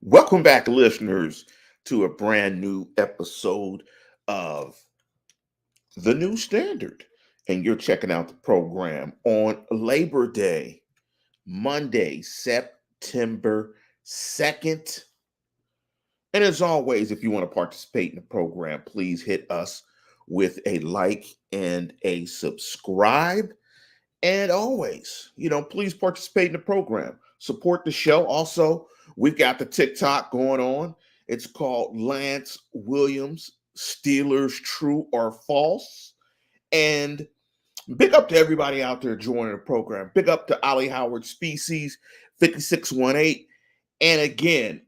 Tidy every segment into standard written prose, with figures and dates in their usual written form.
Welcome back, listeners, to a brand new episode of The New Standard. And you're checking out the program on Labor Day, Monday, September 2nd. And as always, if you want to participate in the program, please hit us with a like and a subscribe. And always, please participate in the program. Support the show. Also, we've got the TikTok going on. It's called Lance Williams Steelers True or False. And big up to everybody out there joining the program. Big up to Ollie Howard Species 5618. And again,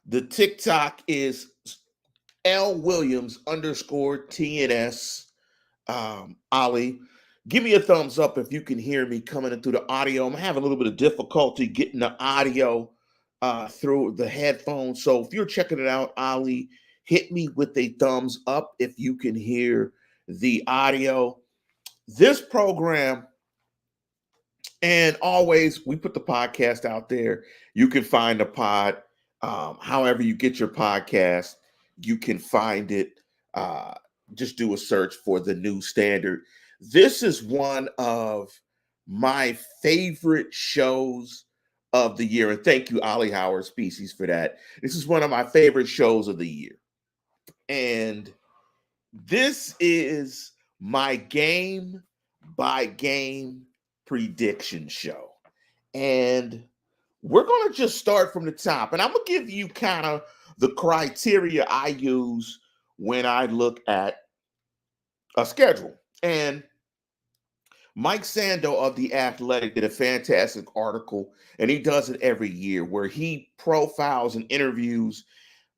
the TikTok is L Williams underscore TNS. Ollie, give me a thumbs up if you can hear me coming in through the audio. I'm having a little bit of difficulty getting the audio through the headphones. So if you're checking it out, Ollie, hit me with a thumbs up if you can hear the audio. This program, and always, we put the podcast out there. You can find the pod however you get your podcast. You can find it. Just do a search for The New Standard. This is one of my favorite shows of the year. And thank you, Ollie Howard Species, for that. This is one of my favorite shows of the year. And this is my game by game prediction show. And we're going to just start from the top. And I'm going to give you kind of the criteria I use when I look at a schedule. And Mike Sando of The Athletic did a fantastic article, and he does it every year, where he profiles and interviews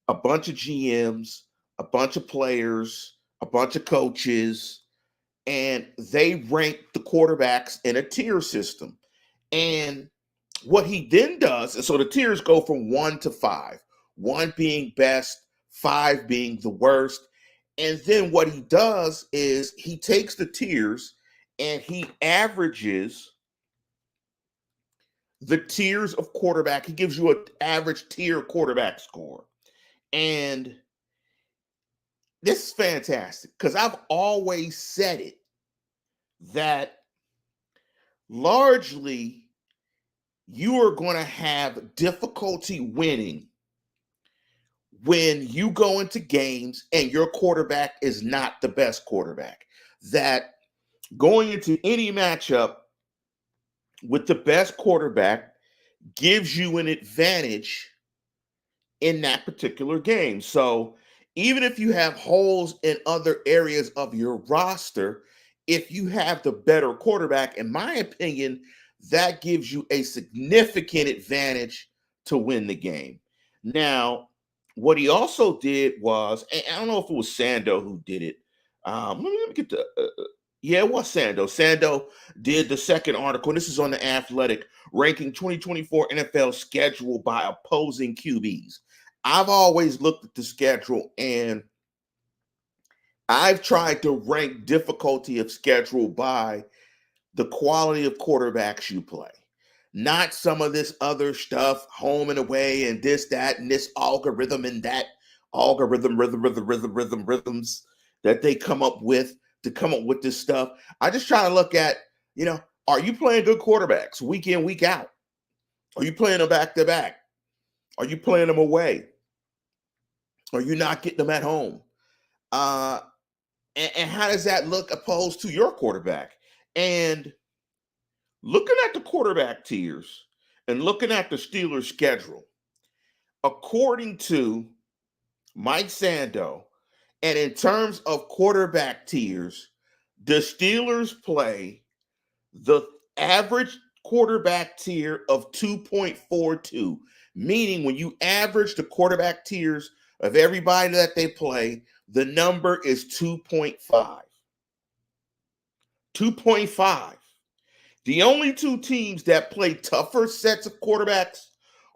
a bunch of GMs, a bunch of players, a bunch of coaches, and they rank the quarterbacks in a tier system. And what he then does is, so the tiers go from 1 to 5, 1 being best, 5 being the worst. And then what he does is he takes the tiers and he averages the tiers of quarterback. He gives you an average tier quarterback score. And this is fantastic because I've always said it that largely you are going to have difficulty winning when you go into games and your quarterback is not the best quarterback. That going into any matchup with the best quarterback gives you an advantage in that particular game. So even if you have holes in other areas of your roster, if you have the better quarterback, in my opinion, that gives you a significant advantage to win the game. Now, what he also did was, and I don't know if it was Sando who did it. Let me get the. Yeah, it was Sando. Sando did the second article. This is on the Athletic, ranking 2024 NFL schedule by opposing QBs. I've always looked at the schedule and I've tried to rank difficulty of schedule by the quality of quarterbacks you play. Not some of this other stuff, home and away, and this, that, and this algorithm and that rhythms that they come up with to come up with this stuff. I just try to look at, are you playing good quarterbacks week in, week out? Are you playing them back to back? Are you playing them away? Are you not getting them at home? And how does that look opposed to your quarterback? And looking at the quarterback tiers and looking at the Steelers' schedule, according to Mike Sando, and in terms of quarterback tiers, the Steelers play the average quarterback tier of 2.42, meaning when you average the quarterback tiers of everybody that they play, the number is 2.5. 2.5. The only two teams that play tougher sets of quarterbacks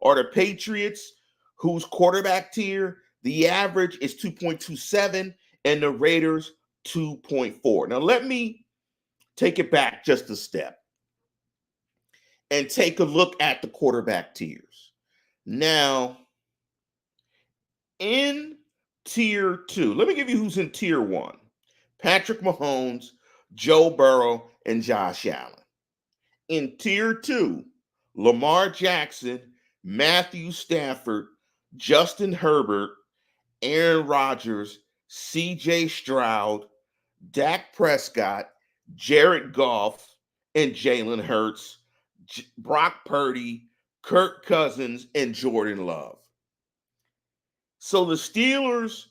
are the Patriots, whose quarterback tier, the average is 2.27, and the Raiders, 2.4. Now, let me take it back just a step. and take a look at the quarterback tiers. Now, in tier 2, let me give you who's in tier 1. Patrick Mahomes, Joe Burrow, and Josh Allen. In tier 2, Lamar Jackson, Matthew Stafford, Justin Herbert, Aaron Rodgers, CJ Stroud, Dak Prescott, Jared Goff, and Jalen Hurts, Brock Purdy, Kirk Cousins, and Jordan Love. So the Steelers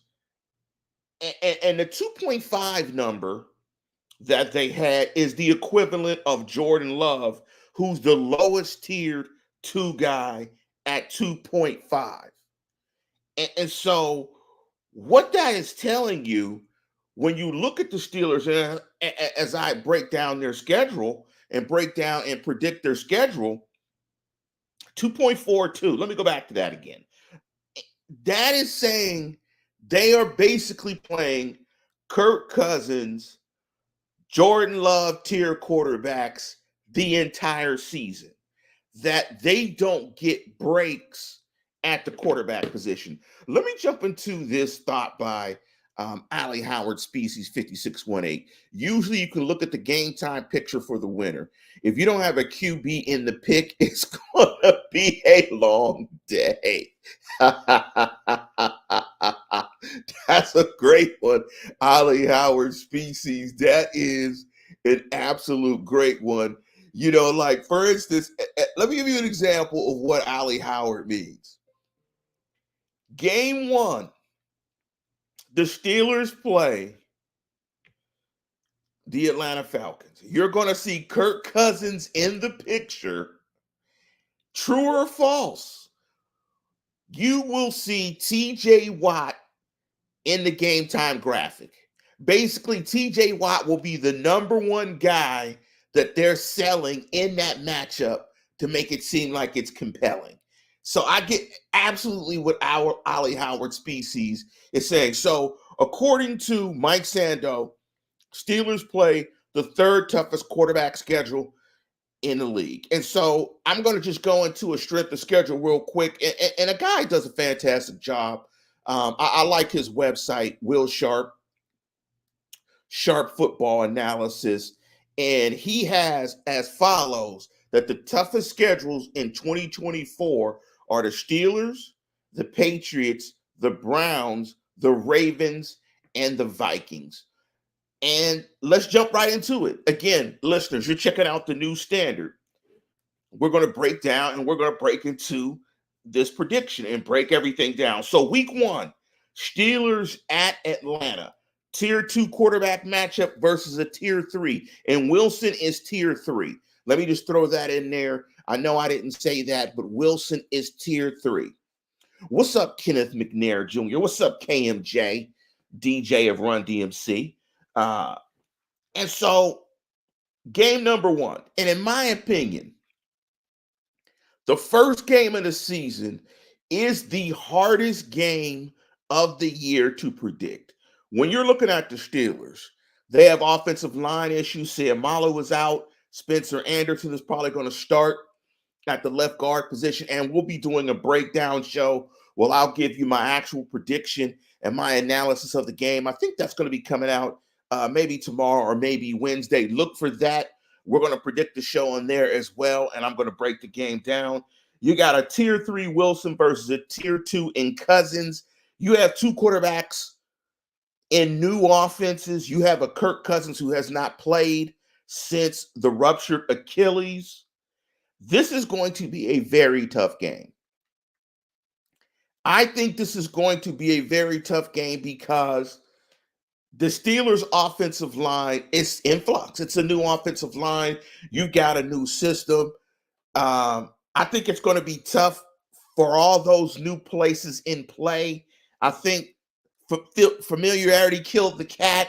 and the 2.5 number that they had is the equivalent of Jordan Love, who's the lowest tiered 2 guy at 2.5. And so what that is telling you, when you look at the Steelers, and as I break down their schedule and break down and predict their schedule, 2.42. Let me go back to that again. That is saying they are basically playing Kirk Cousins, Jordan Love tier quarterbacks the entire season, that they don't get breaks at the quarterback position. Let me jump into this thought by Ali Howard Species 5618. Usually you can look at the game time picture for the winner. If you don't have a QB in the pick, it's going to be a long day. That's a great one, Ali Howard Species. That is an absolute great one. You know, like, for instance, let me give you an example of what Ali Howard means. Game 1, the Steelers play the Atlanta Falcons. You're going to see Kirk Cousins in the picture. True or false? You will see TJ Watt in the game time graphic. Basically, TJ Watt will be the number 1 guy that they're selling in that matchup to make it seem like it's compelling. So I get absolutely what our Ali Howard Species is saying. So according to Mike Sando, Steelers play the 3rd toughest quarterback schedule in the league. And so I'm going to just go into a strength of schedule real quick. And a guy does a fantastic job. I like his website, Will Sharp Football Analysis. And he has as follows, that the toughest schedules in 2024 are the Steelers, the Patriots, the Browns, the Ravens, and the Vikings. And let's jump right into it. Again, listeners, you're checking out the new standard. We're going to break down and we're going to break into this prediction and break everything down. So week 1, Steelers at Atlanta. Tier 2 quarterback matchup versus a tier 3. And Wilson is tier 3. Let me just throw that in there. I know I didn't say that, but Wilson is tier 3. What's up, Kenneth McNair Jr.? What's up, KMJ, DJ of Run DMC? And so game number 1, and in my opinion, the first game of the season is the hardest game of the year to predict. When you're looking at the Steelers, they have offensive line issues. Seumalo is out. Spencer Anderson is probably going to start at the left guard position, and we'll be doing a breakdown show. Well, I'll give you my actual prediction and my analysis of the game. I think that's going to be coming out maybe tomorrow or maybe Wednesday. Look for that. We're going to predict the show on there as well, and I'm going to break the game down. You got a tier 3 Wilson versus a tier 2 in Cousins. You have 2 quarterbacks in new offenses. You have a Kirk Cousins who has not played since the ruptured Achilles. This is going to be a very tough game. I think this is going to be a very tough game because the Steelers' offensive line is in flux. It's a new offensive line. You got a new system. I think it's going to be tough for all those new places in play. I think familiarity killed the cat.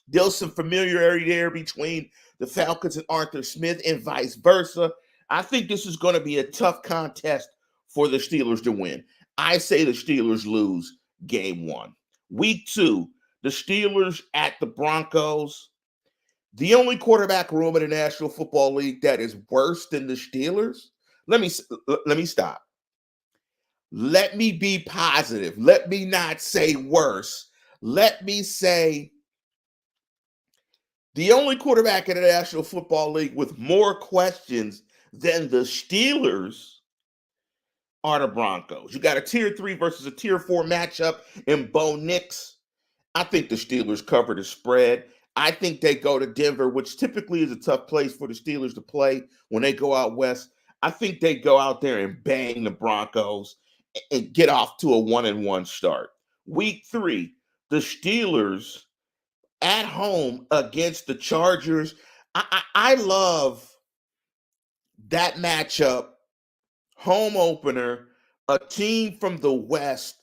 There's some familiarity there between the Falcons and Arthur Smith and vice versa. I think this is going to be a tough contest for the Steelers to win. I say the Steelers lose game 1. Week 2, the Steelers at the Broncos. The only quarterback room in the National Football League that is worse than the Steelers. Let me stop. Let me be positive. Let me not say worse. Let me say the only quarterback in the National Football League with more questions than the Steelers are the Broncos. You got a tier 3 versus a tier 4 matchup in Bo Nix. I think the Steelers cover the spread. I think they go to Denver, which typically is a tough place for the Steelers to play when they go out west. I think they go out there and bang the Broncos and get off to a 1-1 start. Week 3, the Steelers at home against the Chargers. I love that matchup, home opener, a team from the West.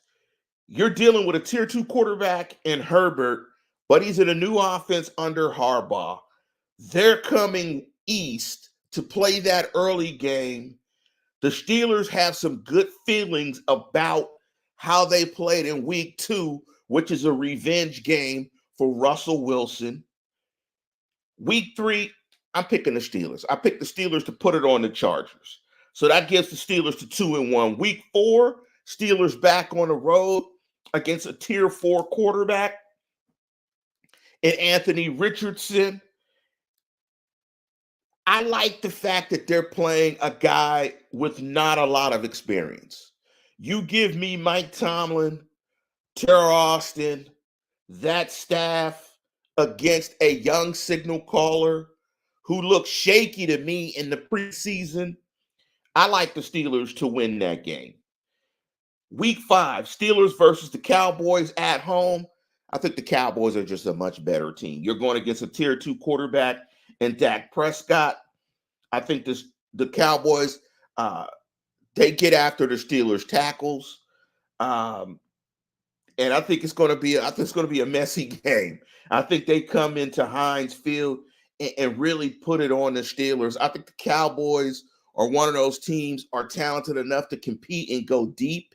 You're dealing with a tier 2 quarterback in Herbert, but he's in a new offense under Harbaugh. They're coming east to play that early game. The Steelers have some good feelings about how they played in week 2, which is a revenge game for Russell Wilson. Week 3, I'm picking the Steelers. I picked the Steelers to put it on the Chargers. So that gives the Steelers to 2-1. Week 4, Steelers back on the road against a tier 4 quarterback and Anthony Richardson. I like the fact that they're playing a guy with not a lot of experience. You give me Mike Tomlin, Terrell Austin, that staff against a young signal caller who looked shaky to me in the preseason. I like the Steelers to win that game. Week 5, Steelers versus the Cowboys at home. I think the Cowboys are just a much better team. You're going against a tier 2 quarterback and Dak Prescott. I think the Cowboys, they get after the Steelers tackles. And I think it's going to be a messy game. I think they come into Heinz Field and really put it on the Steelers. I think the Cowboys are one of those teams are talented enough to compete and go deep.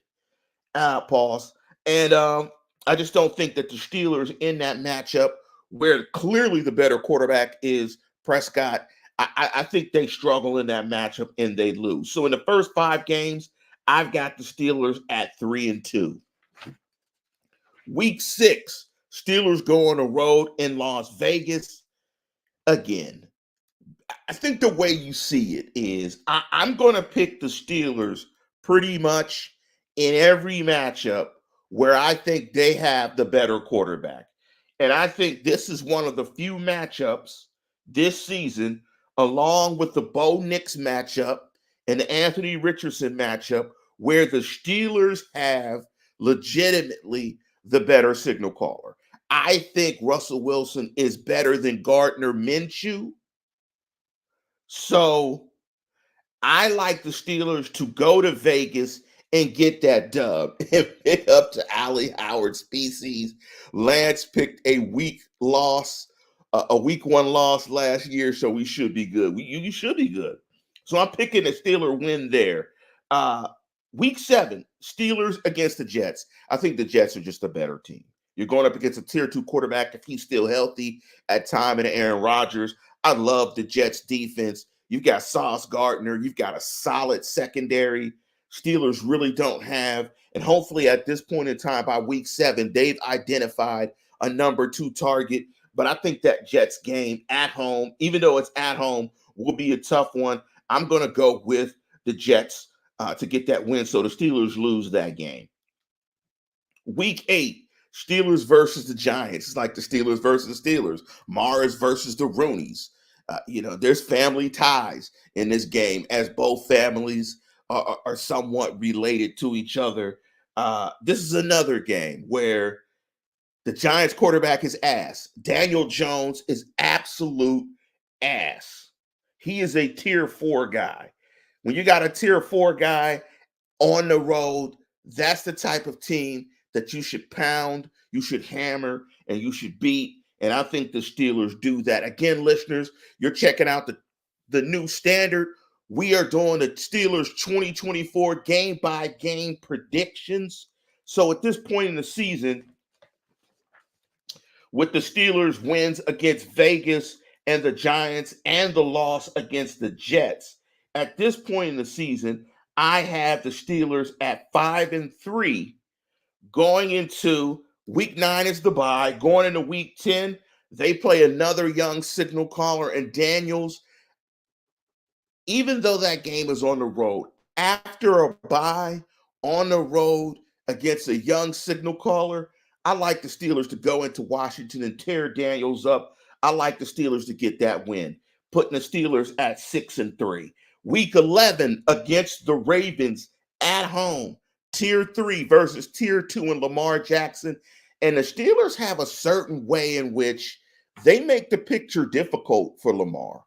Pause. And I just don't think that the Steelers in that matchup, where clearly the better quarterback is Prescott, I think they struggle in that matchup and they lose. So in the first 5 games, I've got the Steelers at 3-2. Week 6, Steelers go on the road in Las Vegas again. I think the way you see it is I'm going to pick the Steelers pretty much in every matchup where I think they have the better quarterback. And I think this is one of the few matchups this season, along with the Bo Nix matchup and the Anthony Richardson matchup, where the Steelers have legitimately the better signal caller. I think Russell Wilson is better than Gardner Minshew. So I like the Steelers to go to Vegas and get that dub and pick up to Allie Howard species. Lance picked a week 1 loss last year, so we should be good. You should be good. So I'm picking a Steeler win there. Week 7, Steelers against the Jets. I think the Jets are just a better team. You're going up against a tier 2 quarterback if he's still healthy at time, and Aaron Rodgers. I love the Jets defense. You've got Sauce Gardner. You've got a solid secondary. Steelers really don't have. And hopefully at this point in time, by week 7, they've identified a number 2 target. But I think that Jets game at home, even though it's at home, will be a tough one. I'm going to go with the Jets to get that win. So the Steelers lose that game. Week 8, Steelers versus the Giants. It's like the Steelers versus the Steelers. Mars versus the Rooneys. There's family ties in this game as both families are somewhat related to each other. This is another game where the Giants quarterback is ass. Daniel Jones is absolute ass. He is a tier 4 guy. When you got a tier 4 guy on the road, that's the type of team that you should pound, you should hammer, and you should beat. And I think the Steelers do that. Again, listeners, you're checking out the new standard. We are doing the Steelers 2024 game-by-game predictions. So at this point in the season, with the Steelers wins against Vegas and the Giants and the loss against the Jets. At this point in the season, I have the Steelers at 5-3 going into week 9 is the bye. Going into week 10, they play another young signal caller and Daniels. Even though that game is on the road, after a bye on the road against a young signal caller, I like the Steelers to go into Washington and tear Daniels up. I like the Steelers to get that win, putting the Steelers at 6-3. Week 11 against the Ravens at home, tier 3 versus tier 2 in Lamar Jackson. And the Steelers have a certain way in which they make the picture difficult for Lamar.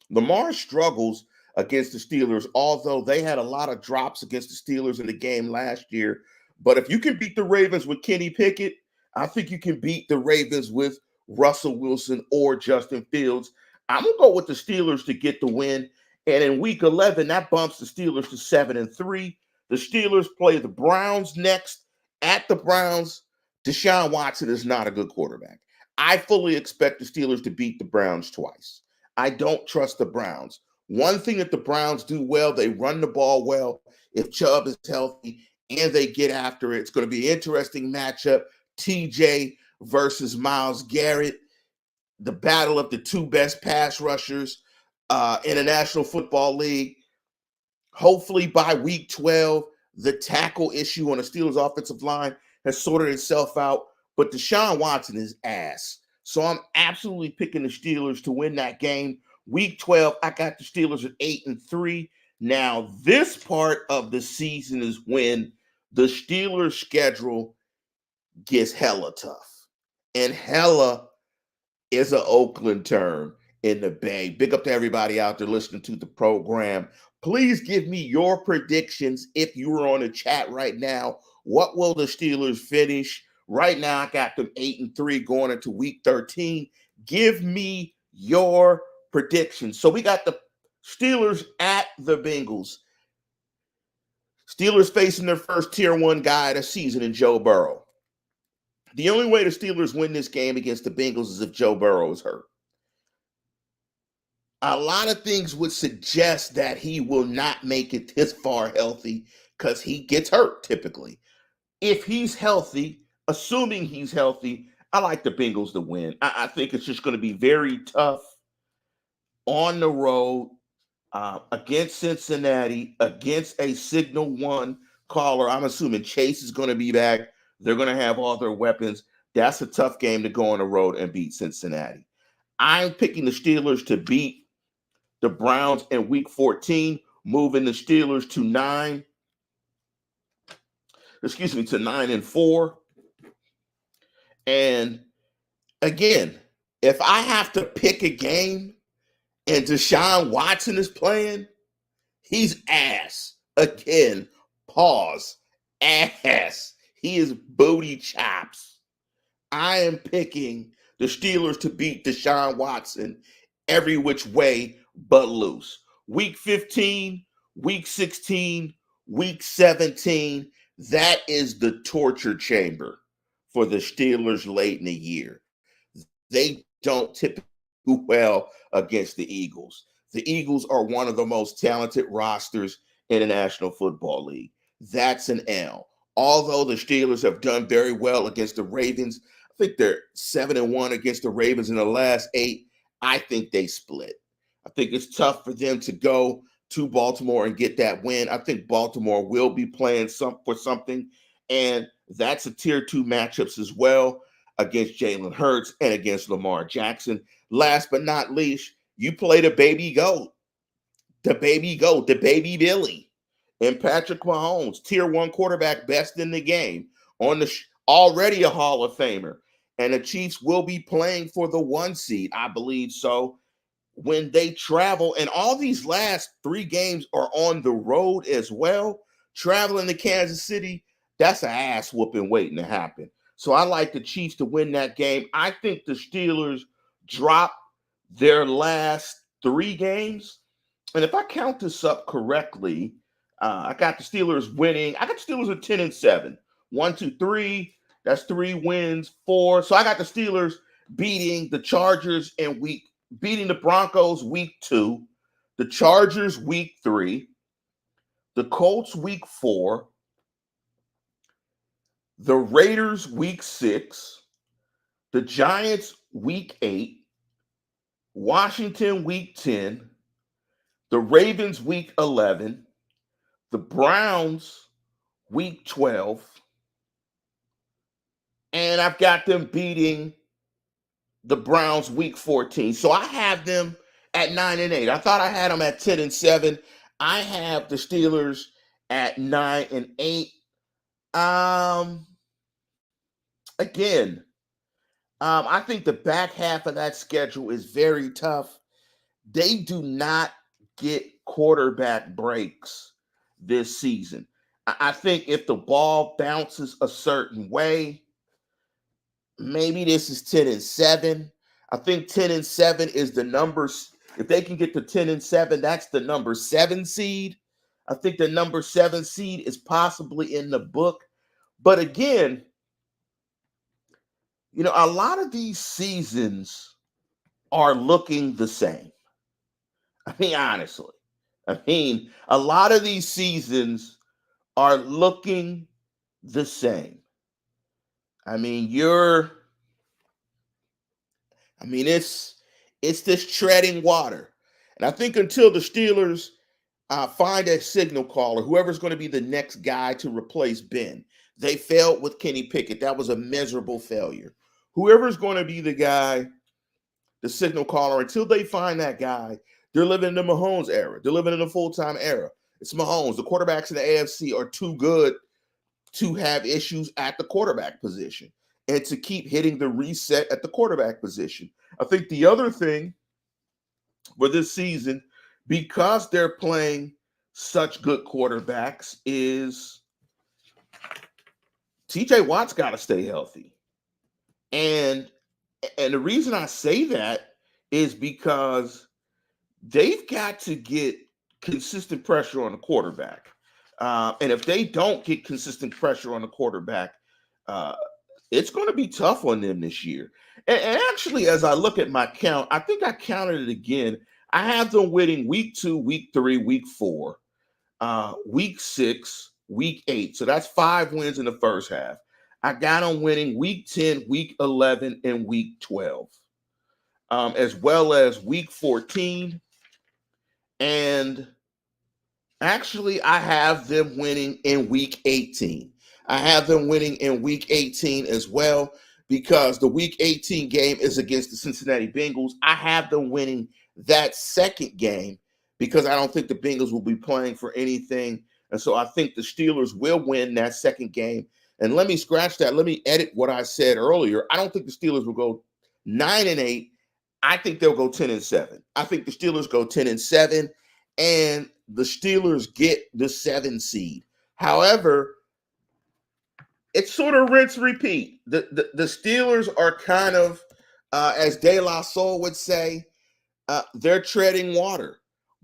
Lamar struggles against the Steelers, although they had a lot of drops against the Steelers in the game last year. But if you can beat the Ravens with Kenny Pickett, I think you can beat the Ravens with Russell Wilson or Justin Fields. I'm going to go with the Steelers to get the win. And in week 11, that bumps the Steelers to 7-3. The Steelers play the Browns next at the Browns. Deshaun Watson is not a good quarterback. I fully expect the Steelers to beat the Browns twice. I don't trust the Browns. One thing that the Browns do well, they run the ball well. If Chubb is healthy and they get after it, it's going to be an interesting matchup. TJ versus Myles Garrett, the battle of the two best pass rushers in the National Football League. Hopefully by week 12, the tackle issue on the Steelers offensive line has sorted itself out, but Deshaun Watson is ass. So I'm absolutely picking the Steelers to win that game. Week 12, I got the Steelers at 8-3. Now, this part of the season is when the Steelers' schedule gets hella tough. And hella is an Oakland term in the Bay. Big up to everybody out there listening to the program. Please give me your predictions if you are on the chat right now. What will the Steelers finish? Right now, I got them 8-3 going into week 13. Give me your predictions. So we got the Steelers at the Bengals. Steelers facing their first tier 1 guy of the season in Joe Burrow. The only way the Steelers win this game against the Bengals is if Joe Burrow is hurt. A lot of things would suggest that he will not make it this far healthy because he gets hurt typically. If he's healthy, assuming he's healthy, I like the Bengals to win. I think it's just going to be very tough on the road against Cincinnati, against a Signal 1 caller. I'm assuming Chase is going to be back. They're going to have all their weapons. That's a tough game to go on the road and beat Cincinnati. I'm picking the Steelers to beat the Browns in week 14, moving the Steelers to 9-4. And again, if I have to pick a game and Deshaun Watson is playing, he's ass. Again, pause. Ass. He is booty chops. I am picking the Steelers to beat Deshaun Watson every which way but loose. Week 15, week 16, week 17, that is the torture chamber for the Steelers late in the year. They don't typically do well against the Eagles. The Eagles are one of the most talented rosters in the National Football League. That's an L. Although the Steelers have done very well against the Ravens, I think they're 7-1 against the Ravens in the last 8. I think they split. I think it's tough for them to go to Baltimore and get that win. I think Baltimore will be playing for something, and that's a tier 2 matchups as well against Jalen Hurts and against Lamar Jackson. Last but not least, you play the baby goat, the baby Billy, and Patrick Mahomes, tier 1 quarterback, best in the game, on the already a Hall of Famer. And the Chiefs will be playing for the 1 seed, I believe so, when they travel. And all these last 3 games are on the road as well. Traveling to Kansas City, that's an ass whooping waiting to happen. So I like the Chiefs to win that game. I think the Steelers drop their last 3 games. And if I count this up correctly, I got the Steelers winning. I got the Steelers at 10-7. 1, 2, 3. That's 3 wins, 4. So I got the Steelers beating the Chargers in week beating the Broncos week 2, the Chargers week 3, the Colts week 4, the Raiders week 6, the Giants week 8, Washington week 10, the Ravens week 11, the Browns week 12, and I've got them beating the Browns week 14. So I have them at 9-8. I thought I had them at 10-7. I have the Steelers at 9-8. Again, I think the back half of that schedule is very tough. They do not get quarterback breaks this season. I think if the ball bounces a certain way, maybe this is 10-7. I think 10-7 is the numbers. If they can get to 10-7, that's the number 7 seed. I think the number 7 seed is possibly in the book. But again, a lot of these seasons are looking the same. I mean, honestly. A lot of these seasons are looking the same. It's this treading water. And I think until the Steelers find a signal caller, whoever's going to be the next guy to replace Ben. They failed with Kenny Pickett. That was a miserable failure. Whoever's going to be the guy, the signal caller, until they find that guy, they're living in the Mahomes era. They're living in a full-time era. It's Mahomes. The quarterbacks in the AFC are too good to have issues at the quarterback position and to keep hitting the reset at the quarterback position. I think the other thing for this season, because they're playing such good quarterbacks, is TJ Watt's got to stay healthy. And the reason I say that is because they've got to get consistent pressure on the quarterback. And if they don't get consistent pressure on the quarterback, it's going to be tough on them this year. And actually, as I look at my count, I think I counted it again. I have them winning week 2, week 3, week 4, week 6, week 8. So that's 5 wins in the first half. I got them winning week 10, week 11, and week 12, as well as week 14. And actually, I have them winning in week 18. I have them winning in week 18 as well, because the week 18 game is against the Cincinnati Bengals. I have them winning that second game because I don't think the Bengals will be playing for anything. And so I think the Steelers will win that second game. And let me scratch that. Let me edit what I said earlier. I don't think the Steelers will go 9-8. I think they'll go 10-7. I think the Steelers go 10-7, and the Steelers get the 7 seed. However, it's sort of rinse repeat. The Steelers are kind of, as De La Soul would say, they're treading water.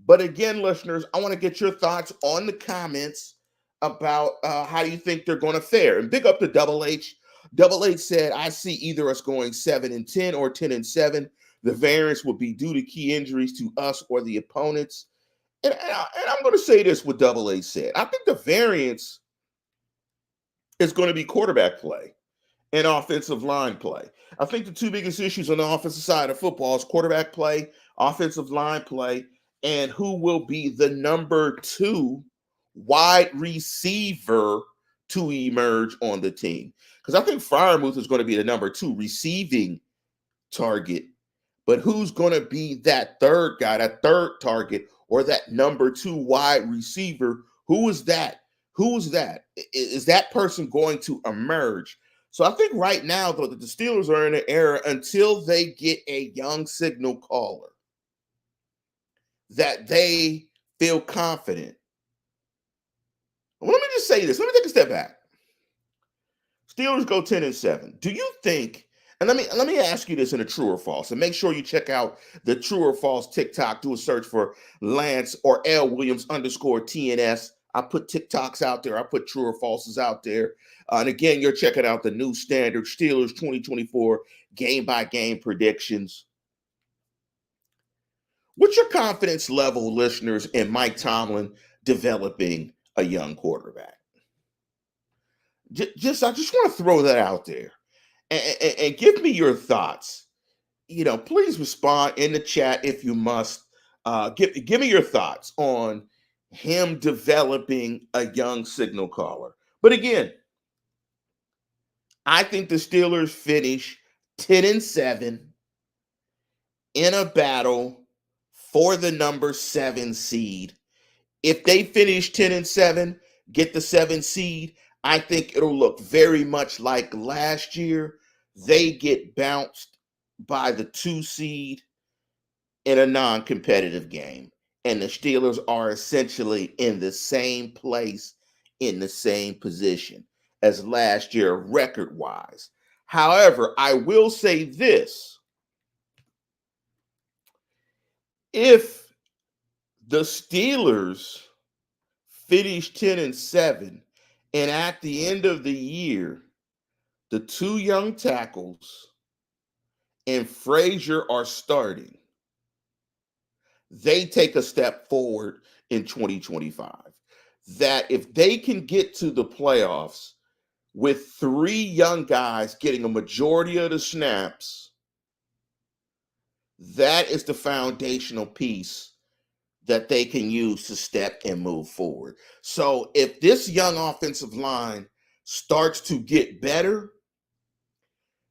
But again, listeners, I want to get your thoughts on the comments about how you think they're going to fare. And big up to Double H. Double H said, I see either us going 7-10 or 10-7. The variance will be due to key injuries to us or the opponents. And I'm going to say this, what Double H said. I think the variance is going to be quarterback play and offensive line play. I think the two biggest issues on the offensive side of football is quarterback play, offensive line play, and who will be the number 2 wide receiver to emerge on the team. Because I think Freiermuth is going to be the number 2 receiving target, but who's going to be that third guy, that third target, or that number 2 wide receiver? Who is that? Who's that? Is that person going to emerge? So I think right now, though, that the Steelers are in an era until they get a young signal caller that they feel confident. Well, let me just say this. Let me take a step back. Steelers go 10-7. Do you think, and let me ask you this in a true or false, and make sure you check out the true or false TikTok. Do a search for Lance or L Williams _TNS. I put TikToks out there. I put true or falses out there. And again, you're checking out the new standard Steelers 2024 game-by-game predictions. What's your confidence level, listeners, in Mike Tomlin developing a young quarterback? I just want to throw that out there and give me your thoughts. Please respond in the chat if you must. Give me your thoughts on him developing a young signal caller. But again, I think the Steelers finish 10-7 in a battle for the number 7 seed. If they finish 10-7, get the 7 seed, I think it'll look very much like last year. They get bounced by the 2 seed in a non-competitive game. And the Steelers are essentially in the same place, in the same position as last year, record-wise. However, I will say this. If the Steelers finish 10-7, and at the end of the year, the 2 young tackles and Frazier are starting, they take a step forward in 2025. That if they can get to the playoffs with 3 young guys getting a majority of the snaps, that is the foundational piece that they can use to step and move forward. So if this young offensive line starts to get better,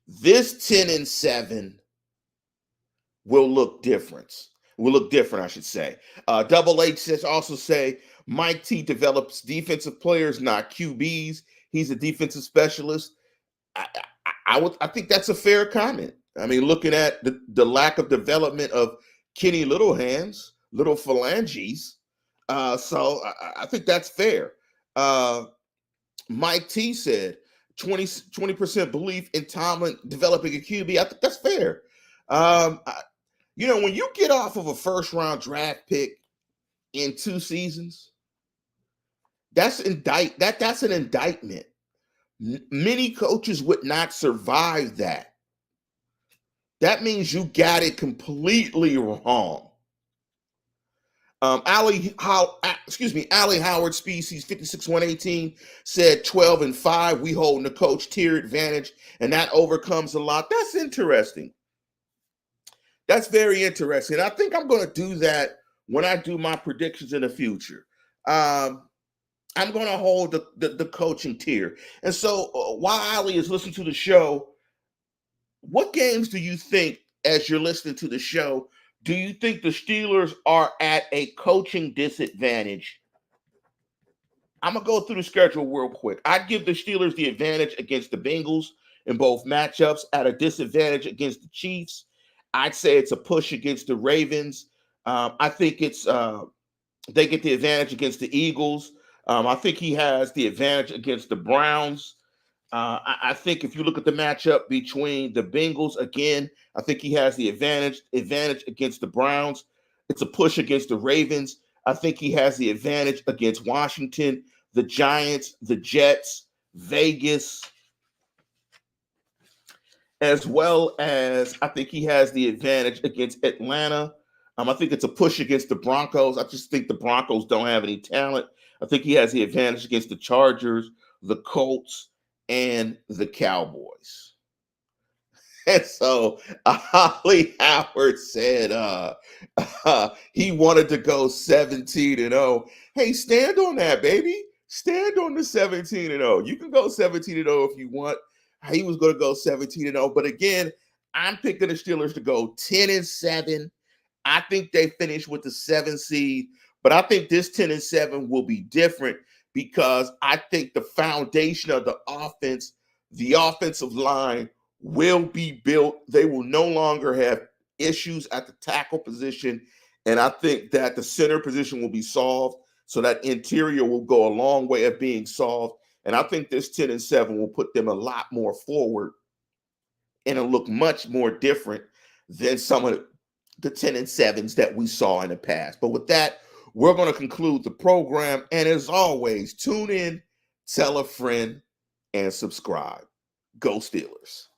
this 10-7 will look different. I should say. Double H says also say Mike T develops defensive players, not QBs. He's a defensive specialist. I think that's a fair comment. I mean, looking at the lack of development of Kenny Little Phalanges. So I think that's fair. Mike T said 20% belief in Tomlin developing a QB. I think that's fair. When you get off of a first-round draft pick in 2 seasons, that's an indictment. Many coaches would not survive that. That means you got it completely wrong. Allie Howard Species 56118 said 12-5. We hold the coach tier advantage, and that overcomes a lot. That's interesting. That's very interesting. I think I'm going to do that when I do my predictions in the future. I'm going to hold the coaching tier. And so while Ali is listening to the show, what games do you think, as you're listening to the show, do you think the Steelers are at a coaching disadvantage? I'm going to go through the schedule real quick. I'd give the Steelers the advantage against the Bengals in both matchups, at a disadvantage against the Chiefs. I'd say it's a push against the Ravens. I think they get the advantage against the Eagles. I think he has the advantage against the Browns. I think if you look at the matchup between the Bengals, again, I think he has the advantage against the Browns. It's a push against the Ravens. I think he has the advantage against Washington, the Giants, the Jets, Vegas, as well as I think he has the advantage against Atlanta. I think it's a push against the Broncos. I just think the Broncos don't have any talent. I think he has the advantage against the Chargers, the Colts, and the Cowboys. And so Holly Howard said he wanted to go 17-0. Hey, stand on that, baby. Stand on the 17-0. You can go 17-0 if you want. He was going to go 17-0. But again, I'm picking the Steelers to go 10-7. I think they finish with the 7 seed. But I think this 10-7 will be different because I think the foundation of the offense, the offensive line, will be built. They will no longer have issues at the tackle position. And I think that the center position will be solved. So that interior will go a long way of being solved. And I think this 10-7 will put them a lot more forward and it'll look much more different than some of the 10-7s that we saw in the past. But with that, we're going to conclude the program. And as always, tune in, tell a friend, and subscribe. Go Steelers.